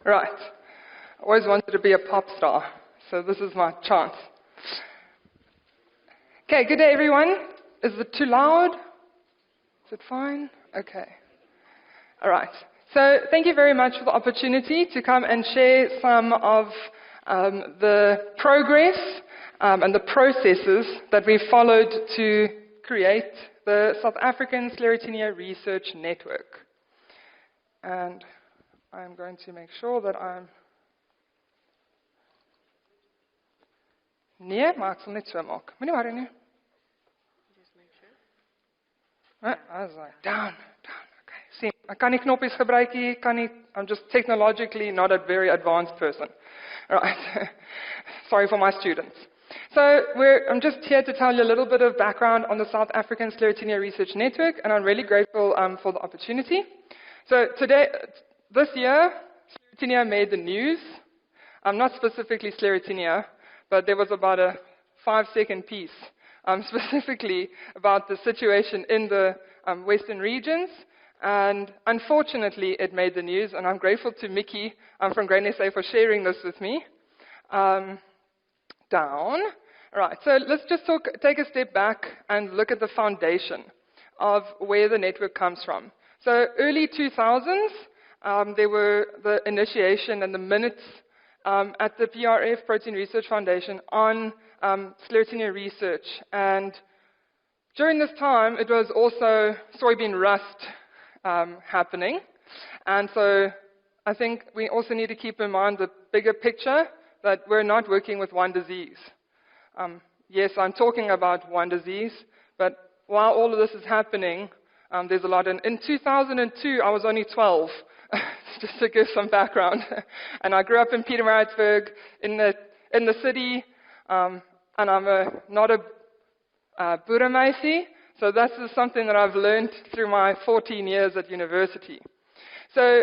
Right. I always wanted to be a pop star, so this is my chance. Okay, good day, everyone. Is it too loud? Is it fine? Okay. All right. So thank you very much for the opportunity to come and share some of the progress and the processes that we followed to create the South African Sclerotinia Research Network. And I'm going to make sure that I'm nee, maar ek sal net so maak. Moenie worry nie. Just make sure. I was like, down. Okay. See, ek kan nie knoppies gebruik hier, I'm just technologically not a very advanced person. Right. Sorry for my students. So I'm just here to tell you a little bit of background on the South African Sclerotinia Research Network, and I'm really grateful for the opportunity. So this year, Sclerotinia made the news. Not specifically Sclerotinia, but there was about a 5-second piece specifically about the situation in the western regions. And unfortunately, it made the news, and I'm grateful to Mickey from Grain SA for sharing this with me. Down. Right, so let's just take a step back and look at the foundation of where the network comes from. So early 2000s, there were the initiation and the minutes at the PRF, Protein Research Foundation, on Sclerotinia research. And during this time, it was also soybean rust happening. And so I think we also need to keep in mind the bigger picture, that we're not working with one disease. Yes, I'm talking about one disease, but while all of this is happening, there's a lot. And in 2002, I was only 12, just to give some background. And I grew up in Pietermaritzburg, in the city, and I'm not a boeremeisje, so this is something that I've learned through my 14 years at university. So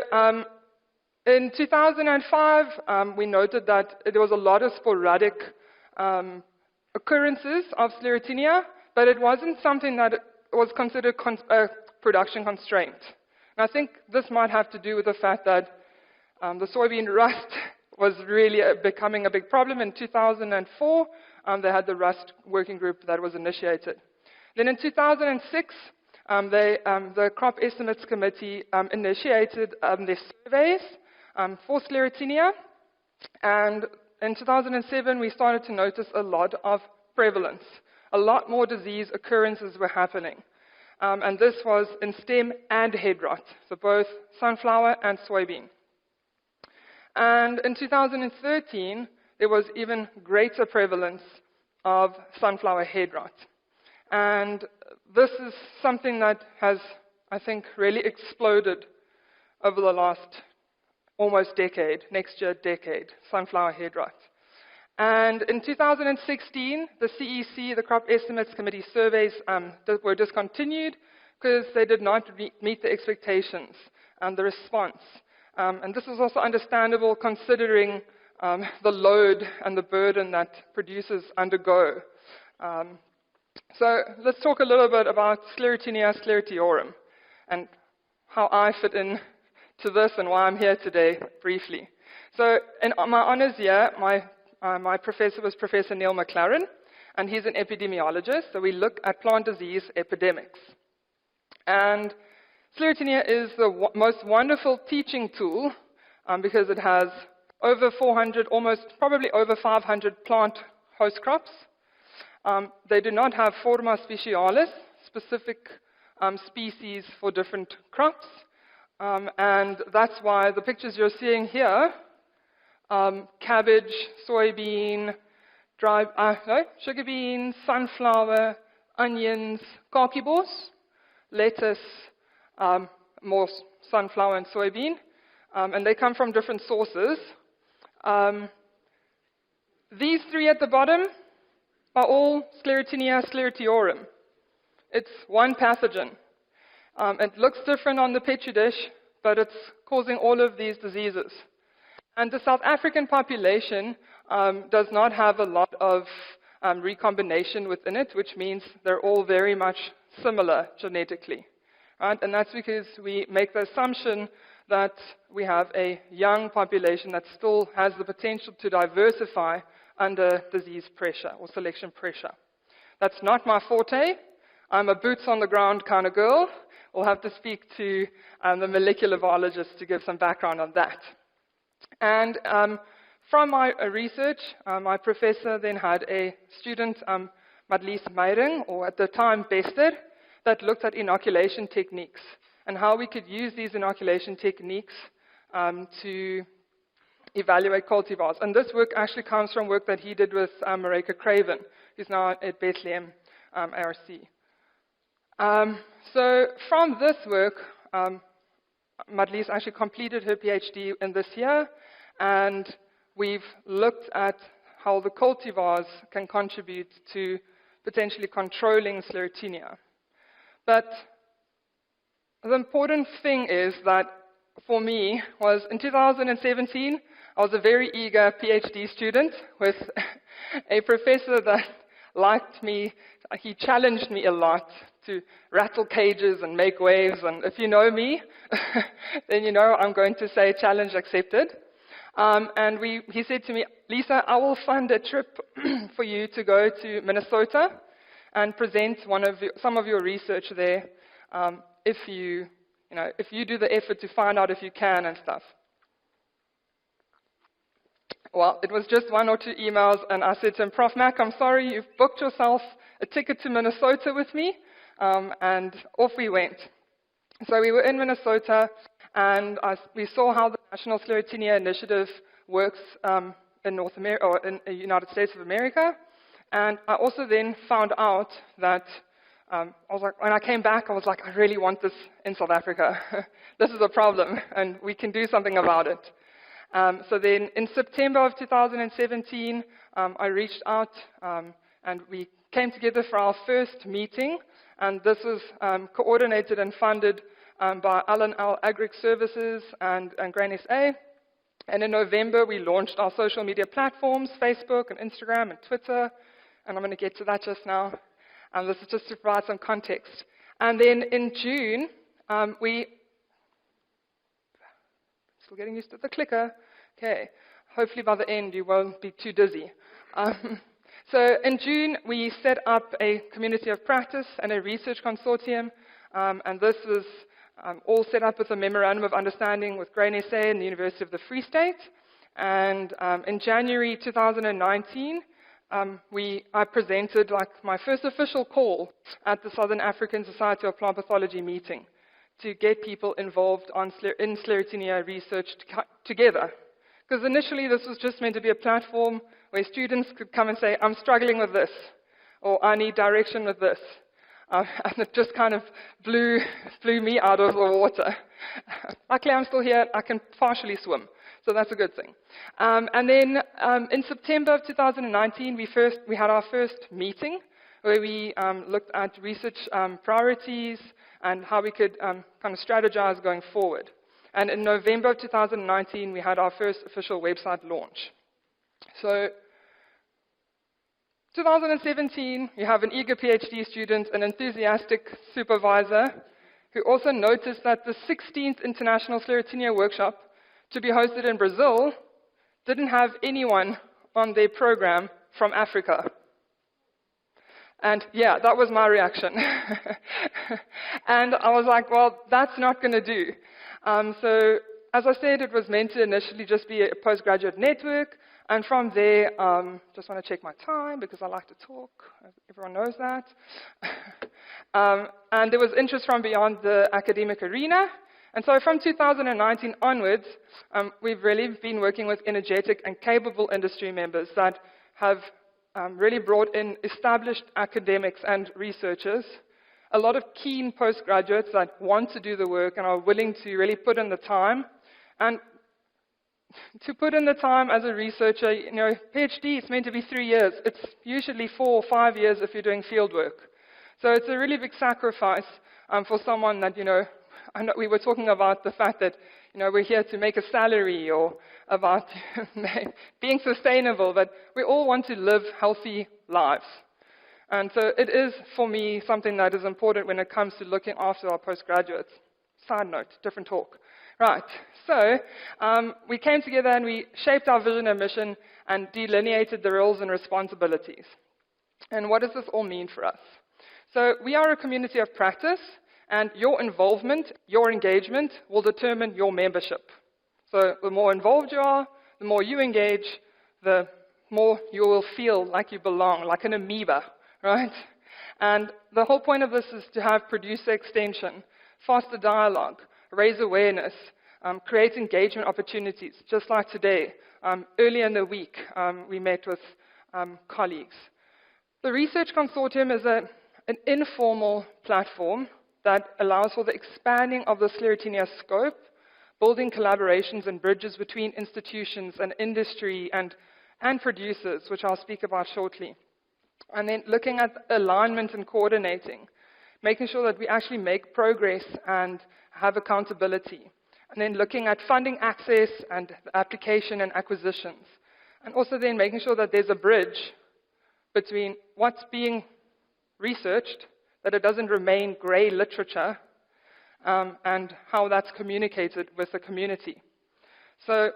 in 2005, we noted that there was a lot of sporadic occurrences of Sclerotinia, but it wasn't something that was considered a production constraint. And I think this might have to do with the fact that the soybean rust was really becoming a big problem. In 2004, they had the rust working group that was initiated. Then in 2006, the Crop Estimates Committee initiated their surveys for Sclerotinia. And in 2007, we started to notice a lot of prevalence. A lot more disease occurrences were happening. And this was in stem and head rot, so both sunflower and soybean. And in 2013, there was even greater prevalence of sunflower head rot. And this is something that has, I think, really exploded over the last almost decade, next year decade, sunflower head rot. And in 2016, the CEC, the Crop Estimates Committee surveys were discontinued because they did not meet the expectations and the response. And this is also understandable considering the load and the burden that producers undergo. So let's talk a little bit about Sclerotinia sclerotiorum and how I fit in to this and why I'm here today briefly. So in my honors year, my professor was Professor Neil McLaren, and he's an epidemiologist, so we look at plant disease epidemics. And Sclerotinia is the most wonderful teaching tool because it has over 400, probably over 500 plant host crops. They do not have forma specialis, specific species for different crops. And that's why the pictures you're seeing here, cabbage, soybean, sugar beans, sunflower, onions, kakibos, lettuce, more sunflower and soybean, and they come from different sources. These three at the bottom are all Sclerotinia sclerotiorum. It's one pathogen. It looks different on the petri dish, but it's causing all of these diseases. And the South African population does not have a lot of recombination within it, which means they're all very much similar genetically. Right? And that's because we make the assumption that we have a young population that still has the potential to diversify under disease pressure or selection pressure. That's not my forte. I'm a boots-on-the-ground kind of girl. We'll have to speak to the molecular biologist to give some background on that. And from my research, my professor then had a student, Lisa Rothman, or at the time Bester, that looked at inoculation techniques and how we could use these inoculation techniques to evaluate cultivars. And this work actually comes from work that he did with Marika Craven, who's now at Bethlehem ARC. So from this work, Madeleine actually completed her PhD in this year, and we've looked at how the cultivars can contribute to potentially controlling Sclerotinia. But the important thing is that for me was in 2017, I was a very eager PhD student with a professor that liked me. He challenged me a lot to rattle cages and make waves. And if you know me, then you know I'm going to say challenge accepted. And he said to me, Lisa, I will fund a trip for you to go to Minnesota and present some of your research there if you do the effort to find out if you can and stuff. Well, it was just 1 or 2 emails, and I said to him, Prof. Mac, I'm sorry, you've booked yourself a ticket to Minnesota with me, and off we went. So we were in Minnesota, and we saw how the National Sclerotinia Initiative works in North America, or in the United States of America. And I also then found out that when I came back, I was like, I really want this in South Africa. This is a problem, and we can do something about it. So then in September of 2017, I reached out, and we came together for our first meeting. And this was coordinated and funded by Alan L. Agric Services and Grain SA. And in November, we launched our social media platforms, Facebook and Instagram and Twitter. And I'm going to get to that just now. This is just to provide some context. And then in June, still getting used to the clicker. Okay. Hopefully by the end, you won't be too dizzy. So in June, we set up a community of practice and a research consortium. And this was all set up with a memorandum of understanding with Grain SA and the University of the Free State. And in January 2019, I presented my first official call at the Southern African Society of Plant Pathology meeting to get people involved in Sclerotinia research together. Because initially this was just meant to be a platform where students could come and say, I'm struggling with this, or I need direction with this. And it just kind of blew me out of the water. Luckily I'm still here, I can partially swim. So that's a good thing. And then in September of 2019, we had our first meeting where we looked at research priorities and how we could kind of strategize going forward. And in November of 2019, we had our first official website launch. So 2017, you have an eager PhD student, an enthusiastic supervisor, who also noticed that the 16th International Sclerotinia Workshop to be hosted in Brazil didn't have anyone on their program from Africa. And yeah, that was my reaction. And I was like, well, that's not going to do. So as I said, it was meant to initially just be a postgraduate network. And from there, just want to check my time because I like to talk. Everyone knows that. And there was interest from beyond the academic arena. And so from 2019 onwards, we've really been working with energetic and capable industry members that have really brought in established academics and researchers, a lot of keen postgraduates that want to do the work and are willing to really put in the time. And to put in the time as a researcher, PhD is meant to be 3 years. It's usually 4 or 5 years if you're doing field work. So it's a really big sacrifice for someone that, I know we were talking about the fact that, we're here to make a salary or about being sustainable, but we all want to live healthy lives. And so it is, for me, something that is important when it comes to looking after our postgraduates. Side note, different talk. Right, so we came together and we shaped our vision and mission and delineated the roles and responsibilities. And what does this all mean for us? So we are a community of practice, and your involvement, your engagement will determine your membership. So the more involved you are, the more you engage, the more you will feel like you belong, like an amoeba, right? And the whole point of this is to have producer extension, foster dialogue, raise awareness, create engagement opportunities, just like today. Earlier in the week, we met with colleagues. The Research Consortium is an informal platform that allows for the expanding of the Sclerotinia scope, building collaborations and bridges between institutions and industry and producers, which I'll speak about shortly. And then looking at alignment and coordinating, making sure that we actually make progress and have accountability. And then looking at funding access and application and acquisitions. And also then making sure that there's a bridge between what's being researched, that it doesn't remain gray literature, and how that's communicated with the community. So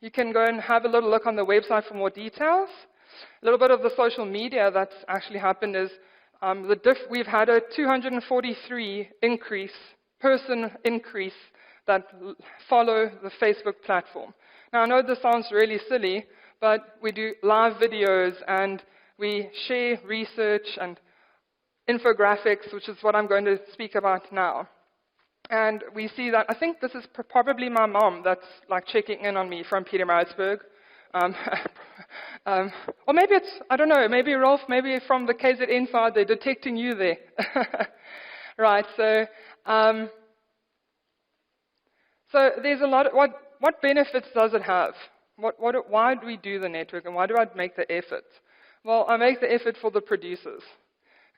you can go and have a little look on the website for more details. A little bit of the social media that's actually happened is we've had a 243 person increase that follow the Facebook platform. Now, I know this sounds really silly, but we do live videos and we share research and infographics, which is what I'm going to speak about now. And we see that, I think this is probably my mom that's like checking in on me from Pietermaritzburg. Or maybe it's, I don't know, maybe Rolf, maybe from the KZN side, they're detecting you there. Right, so there's a lot of, what benefits does it have? Why do we do the network, and why do I make the effort? Well, I make the effort for the producers,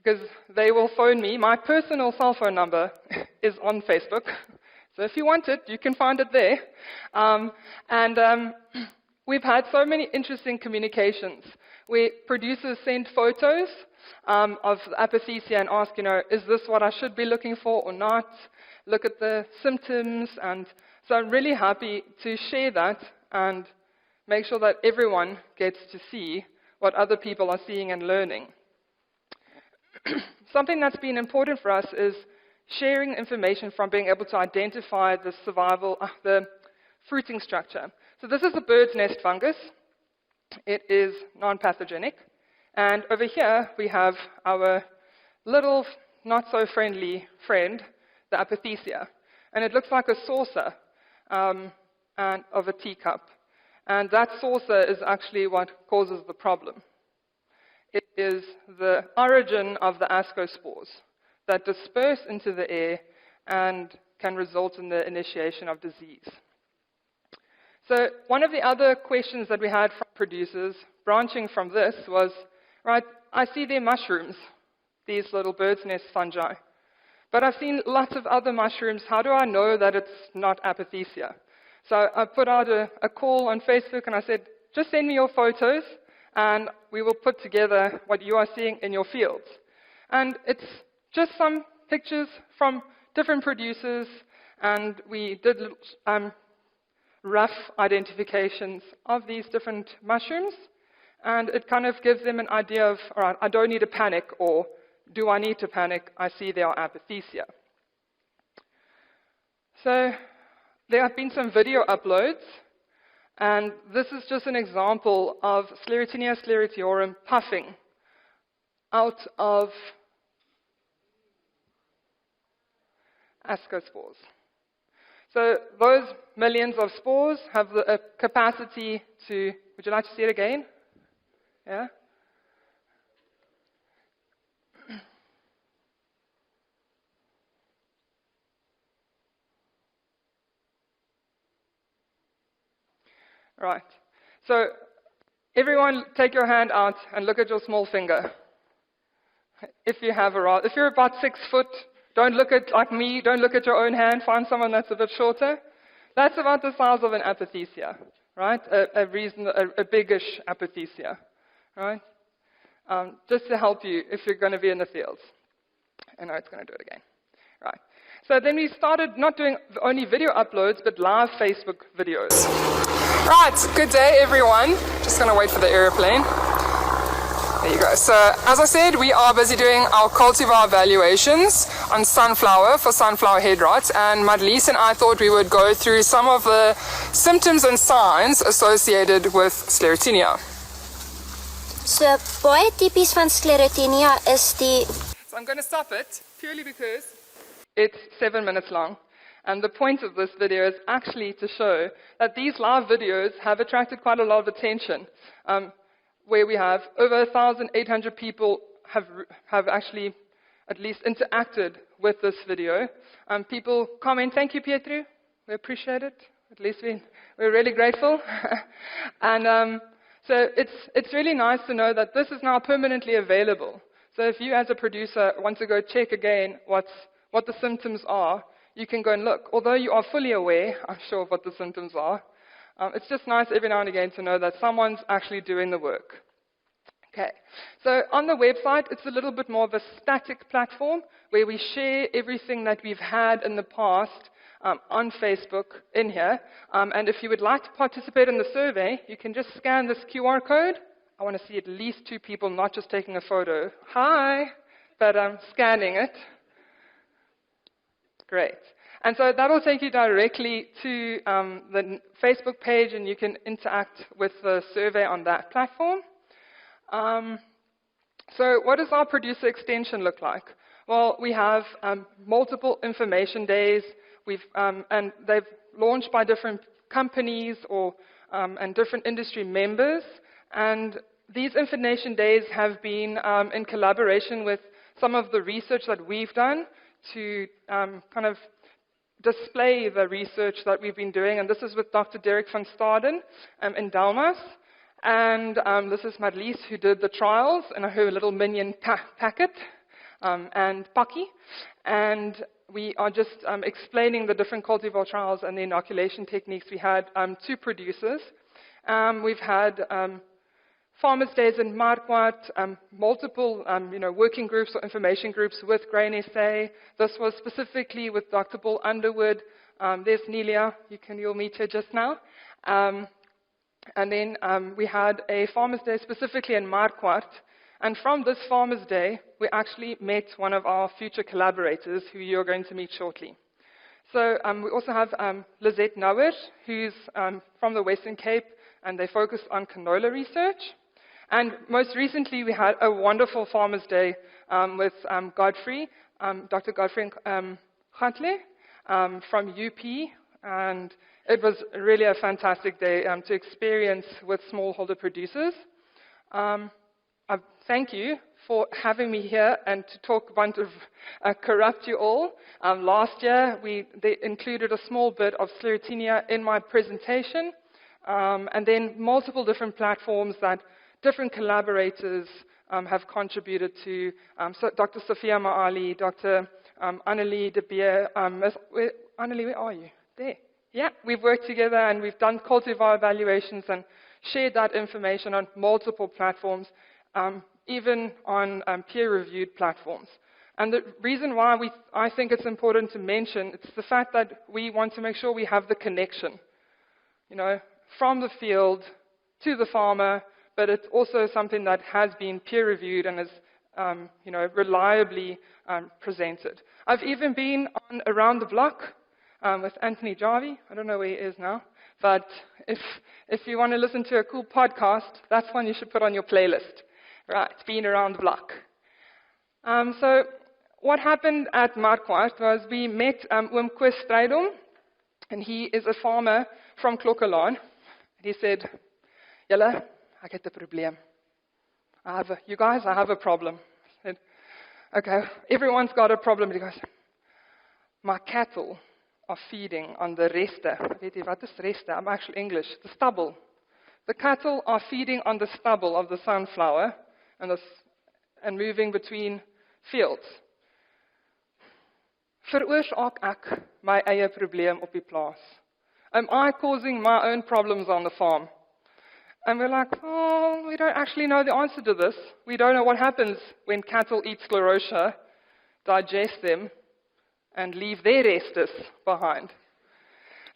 because they will phone me. My personal cell phone number is on Facebook, so if you want it, you can find it there. We've had so many interesting communications where producers send photos of apathesia and ask, is this what I should be looking for or not? Look at the symptoms. And so I'm really happy to share that and make sure that everyone gets to see what other people are seeing and learning. Something that's been important for us is sharing information from being able to identify the the fruiting structure. So this is a bird's nest fungus. It is non-pathogenic. And over here, we have our little, not-so-friendly friend, the apathesia. And it looks like a saucer of a teacup. And that saucer is actually what causes the problem. It is the origin of the ascospores that disperse into the air and can result in the initiation of disease. So one of the other questions that we had from producers, branching from this, was, right, I see their mushrooms, these little bird's nest fungi. But I've seen lots of other mushrooms. How do I know that it's not apathesia? So I put out a call on Facebook, and I said, just send me your photos, and we will put together what you are seeing in your fields. And it's just some pictures from different producers, and we did rough identifications of these different mushrooms, and it kind of gives them an idea of, all right, I don't need to panic, or do I need to panic? I see there are apathesia. So there have been some video uploads, and this is just an example of Sclerotinia sclerotiorum puffing out of ascospores. So those millions of spores have the capacity to, would you like to see it again? Yeah? Right. So everyone take your hand out and look at your small finger. If you're about 6 foot, don't look at, like me, don't look at your own hand, find someone that's a bit shorter. That's about the size of an apathesia, right? A biggish apathesia, right? Just to help you if you're going to be in the fields. I know it's going to do it again. Right. So then we started not doing only video uploads, but live Facebook videos. Right, good day everyone. Just going to wait for the airplane. There you go. So, as I said, we are busy doing our cultivar evaluations on sunflower for sunflower head rot, and Madeleine and I thought we would go through some of the symptoms and signs associated with Sclerotinia. So, baie typies van Sclerotinia is die... So I'm going to stop it, purely because it's 7 minutes long. And the point of this video is actually to show that these live videos have attracted quite a lot of attention. Where we have over 1,800 people have actually at least interacted with this video. People comment, thank you, Pietro. We appreciate it. At least we're really grateful. And so it's really nice to know that this is now permanently available. So if you as a producer want to go check again what the symptoms are, you can go and look. Although you are fully aware, I'm sure, of what the symptoms are, it's just nice every now and again to know that someone's actually doing the work. Okay, so on the website, it's a little bit more of a static platform where we share everything that we've had in the past on Facebook in here. And if you would like to participate in the survey, you can just scan this QR code. I want to see at least 2 people, not just taking a photo. Hi, but scanning it. Great. And so that will take you directly to the Facebook page, and you can interact with the survey on that platform. So what does our producer extension look like? Well, we have multiple information days, and they've launched by different companies and different industry members. And these information days have been in collaboration with some of the research that we've done to kind of display the research that we've been doing. And this is with Dr. Derek van Staden in Delmas. And this is Madeleine, who did the trials in her little minion packet, and Paki. And we are just explaining the different cultivar trials and the inoculation techniques we had to producers. We've had farmers' days in Marquardt, multiple working groups or information groups with Grain SA. This was specifically with Dr. Paul Underwood. There's Nelia, you'll meet her just now. And then we had a Farmers' Day specifically in Marquardt. And from this Farmers' Day, we actually met one of our future collaborators, who you're going to meet shortly. So we also have Lizette Nouwer, who's from the Western Cape, and they focus on canola research. And most recently, we had a wonderful Farmers' Day with Godfrey, Dr. Godfrey Huntley from UP. And it was really a fantastic day to experience with smallholder producers. Thank you for having me here and to talk about corrupt you all. Last year, they included a small bit of Sclerotinia in my presentation, and then multiple different platforms that different collaborators have contributed to. So Dr. Sophia Maali, Dr. Annelie de Beer. Annelie, where are you? There. Yeah, we've worked together and we've done cultivar evaluations and shared that information on multiple platforms, even on peer-reviewed platforms. And the reason why I think it's important to mention, it's the fact that we want to make sure we have the connection, from the field to the farmer, but it's also something that has been peer-reviewed and is, reliably presented. I've even been on Around the Block with Anthony Jarvie. I don't know where he is now, but if you want to listen to a cool podcast, that's one you should put on your playlist. Right, being Around the Block. So what happened at Marquardt was we met Oom Koos Strydom, and he is a farmer from Klokkelaan. He said, "Julle, ek het 'n probleem. You guys, I have a problem." I said, "Okay, everyone's got a problem." He goes, "My cattle are feeding on the reste." Weet jy, wat is reste? I'm actually English. The stubble. The cattle are feeding on the stubble of the sunflower and moving between fields. Veroorsaak ek my eie probleem op die plaas? Am I causing my own problems on the farm? And we're like, oh, we don't actually know the answer to this. We don't know what happens when cattle eat sclerotia, digest them, and leave their estes behind.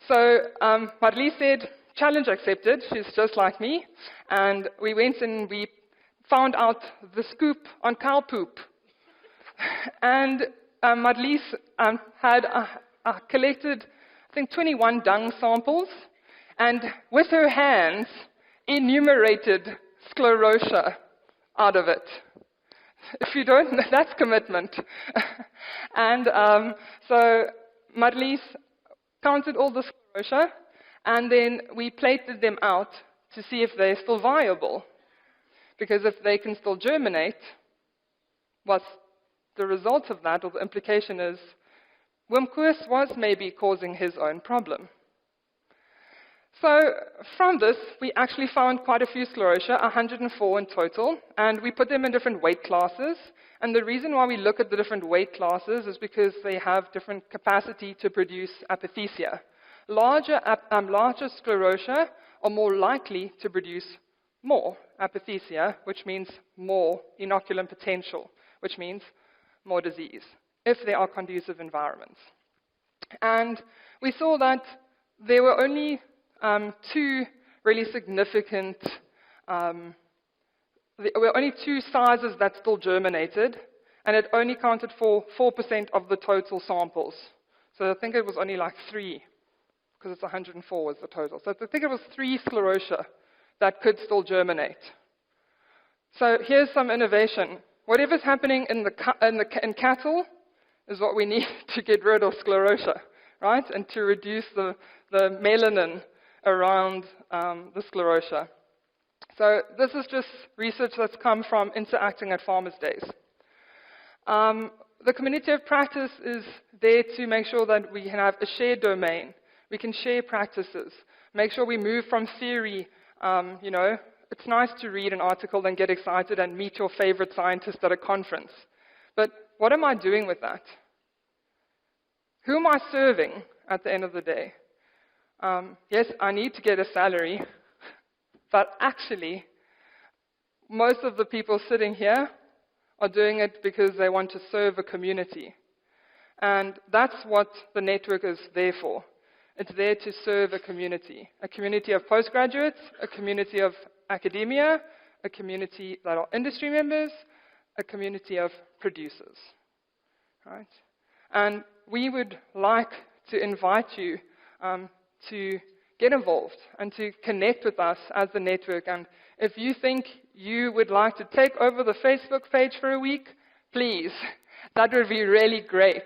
So Marlies said, challenge accepted. She's just like me. And we went and we found out the scoop on cow poop. And Marlies had collected, I think, 21 dung samples, and with her hands enumerated sclerotia out of it. If you don't, that's commitment. And so Marlies counted all the sclerotia, and then we plated them out to see if they're still viable. Because if they can still germinate, what's the result of that, or the implication is, Wimkoos was maybe causing his own problem. So from this, we actually found quite a few sclerotia, 104 in total, and we put them in different weight classes. And the reason why we look at the different weight classes is because they have different capacity to produce apothecia. Larger sclerotia are more likely to produce more apothecia, which means more inoculum potential, which means more disease, if there are conducive environments. And we saw that there were only two really significant, there were only two sizes that still germinated, and it only counted for 4% of the total samples. So I think it was only like 3, because it's 104 was the total. So I think it was 3 sclerotia that could still germinate. So here's some innovation. Whatever's happening in cattle is what we need to get rid of sclerotia, right? And to reduce the melanin around the sclerotia. So this is just research that's come from interacting at Farmers' Days. The community of practice is there to make sure that we can have a shared domain. We can share practices, make sure we move from theory. It's nice to read an article and get excited and meet your favorite scientist at a conference. But what am I doing with that? Who am I serving at the end of the day? Yes, I need to get a salary, but actually, most of the people sitting here are doing it because they want to serve a community. And that's what the network is there for. It's there to serve a community of postgraduates, a community of academia, a community that are industry members, a community of producers. Right? And we would like to invite you to get involved and to connect with us as the network. And if you think you would like to take over the Facebook page for a week, please, that would be really great,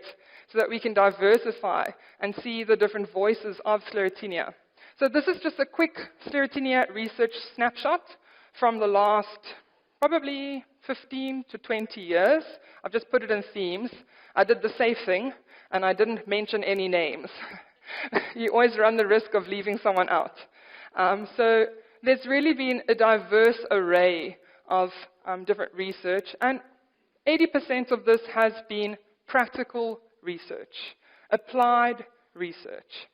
so that we can diversify and see the different voices of Sclerotinia. So this is just a quick Sclerotinia research snapshot from the last probably 15 to 20 years. I've just put it in themes. I did the safe thing, and I didn't mention any names. You always run the risk of leaving someone out. So there's really been a diverse array of different research, and 80% of this has been practical research, applied research.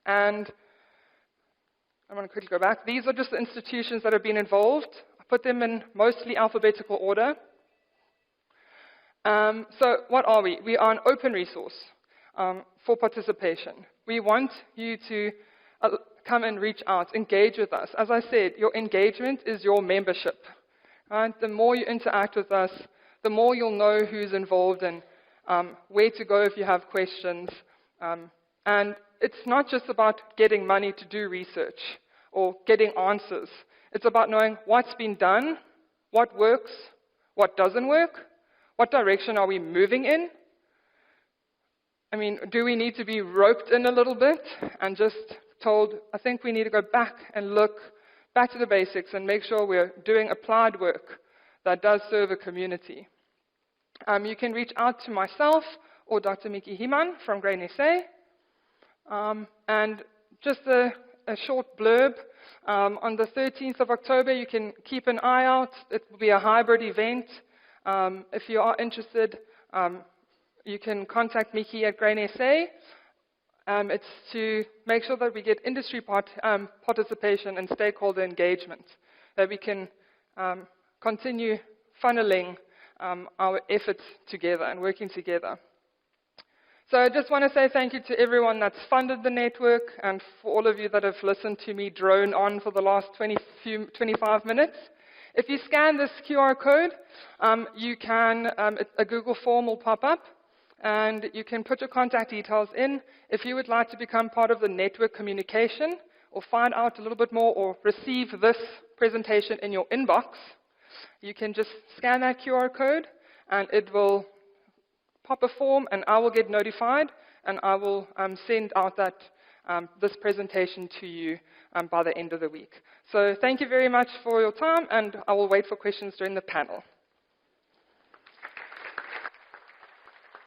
And I want to quickly go back. These are just the institutions that have been involved. I put them in mostly alphabetical order. So what are we? We are an open resource for participation. We want you to come and reach out, engage with us. As I said, your engagement is your membership. Right? The more you interact with us, the more you'll know who's involved and where to go if you have questions. And it's not just about getting money to do research or getting answers. It's about knowing what's been done, what works, what doesn't work, what direction are we moving in. I mean, do we need to be roped in a little bit and just told, I think we need to go back and look back to the basics and make sure we're doing applied work that does serve a community. You can reach out to myself or Dr. Miki Himan from Grain SA. And just a short blurb, on the 13th of October, you can keep an eye out. It will be a hybrid event. If you are interested, you can contact Miki at Grain SA. It's to make sure that we get industry participation and stakeholder engagement, that we can continue funneling our efforts together and working together. So I just want to say thank you to everyone that's funded the network and for all of you that have listened to me drone on for the last 25 minutes. If you scan this QR code, you can, a Google form will pop up, and you can put your contact details in. If you would like to become part of the network communication or find out a little bit more or receive this presentation in your inbox, you can just scan that QR code, and it will pop a form, and I will get notified, and I will send out that this presentation to you by the end of the week. So thank you very much for your time, and I will wait for questions during the panel.